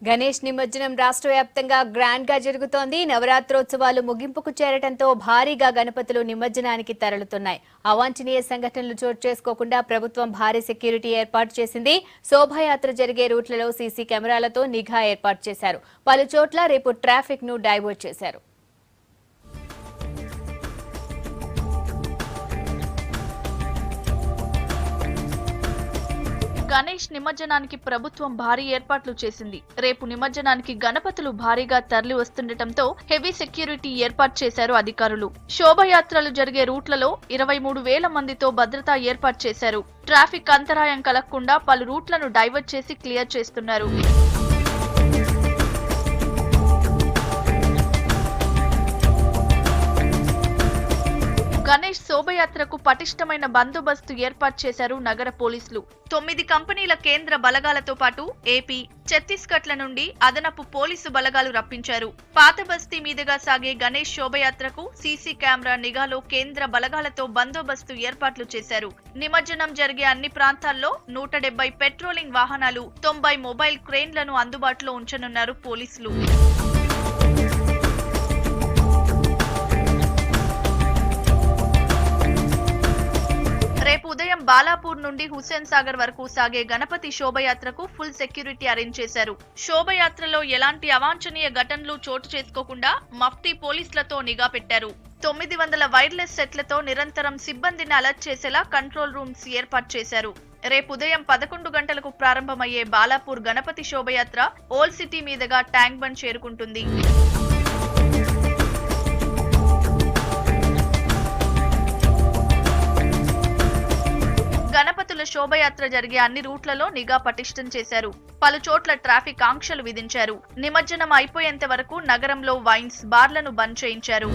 గణేష్ నిమజ్జనం రాష్ట్ర వ్యాప్తంగా గ్రాండ్ గా జరుగుతోంది. నవరాత్రోత్సవాలు ముగింపుకు చేరటంతో భారీగా గణపతులు నిమజ్జనానికి తరలుతున్నాయి. అవాంఛనీయ సంఘటనలు చోటు చేసుకోకుండా ప్రభుత్వం భారీ సెక్యూరిటీ ఏర్పాటు చేసింది. శోభాయాత్ర జరిగే రూట్లలో సీసీ కెమెరాలతో నిఘా ఏర్పాటు చేశారు. పలు చోట్ల రేపు ట్రాఫిక్ ను డైవర్ట్ చేశారు. గణేష్ నిమజ్జనానికి ప్రభుత్వం భారీ ఏర్పాట్లు చేసింది. రేపు నిమజ్జనానికి గణపతులు భారీగా తరలి వస్తుండటంతో హెవీ సెక్యూరిటీ ఏర్పాటు చేశారు అధికారులు. శోభయాత్రలు జరిగే రూట్లలో 23,000 మందితో భద్రతా ఏర్పాటు చేశారు. ట్రాఫిక్ అంతరాయం కలగకుండా పలు రూట్లను డైవర్ట్ చేసి క్లియర్ చేస్తున్నారు. గణేష్ శోభయాత్రకు పటిష్టమైన బందోబస్తు ఏర్పాటు చేశారు నగర పోలీసులు. 9 కంపెనీల కేంద్ర బలగాలతో పాటు ఏపీ, ఛత్తీస్గఢ్ల నుండి అదనపు పోలీసు బలగాలు రప్పించారు. పాత బస్తీ మీదుగా సాగే గణేష్ శోభయాత్రకు సీసీ కెమెరా నిఘాలో కేంద్ర బలగాలతో బందోబస్తు ఏర్పాట్లు చేశారు. నిమజ్జనం జరిగే అన్ని ప్రాంతాల్లో 170 పెట్రోలింగ్ వాహనాలు, 90 మొబైల్ క్రేన్లను అందుబాటులో ఉంచనున్నారు పోలీసులు. రేపు ఉదయం బాలాపూర్ నుండి హుస్సేన్ సాగర్ వరకు సాగే గణపతి శోభయాత్రకు ఫుల్ సెక్యూరిటీ అరేంజ్ చేశారు. శోభయాత్రలో ఎలాంటి అవాంఛనీయ ఘటనలు చోటు చేసుకోకుండా మఫ్టీ పోలీసులతో నిఘా పెట్టారు. 900 వైర్లెస్ సెట్లతో నిరంతరం సిబ్బందిని అలర్ట్ చేసేలా కంట్రోల్ రూమ్స్ ఏర్పాటు చేశారు. రేపు ఉదయం 11 గంటలకు ప్రారంభమయ్యే బాలాపూర్ గణపతి శోభయాత్ర ఓల్డ్ సిటీ మీదుగా ట్యాంక్ బండ్ చేరుకుంటుంది. గణపతుల శోభయాత్ర జరిగే అన్ని రూట్లలో నిఘా పటిష్టం చేశారు. పలు చోట్ల ట్రాఫిక్ ఆంక్షలు విధించారు. నిమజ్జనం అయిపోయేంత వరకు నగరంలో వైన్స్, బార్లను బంద్ చేయించారు.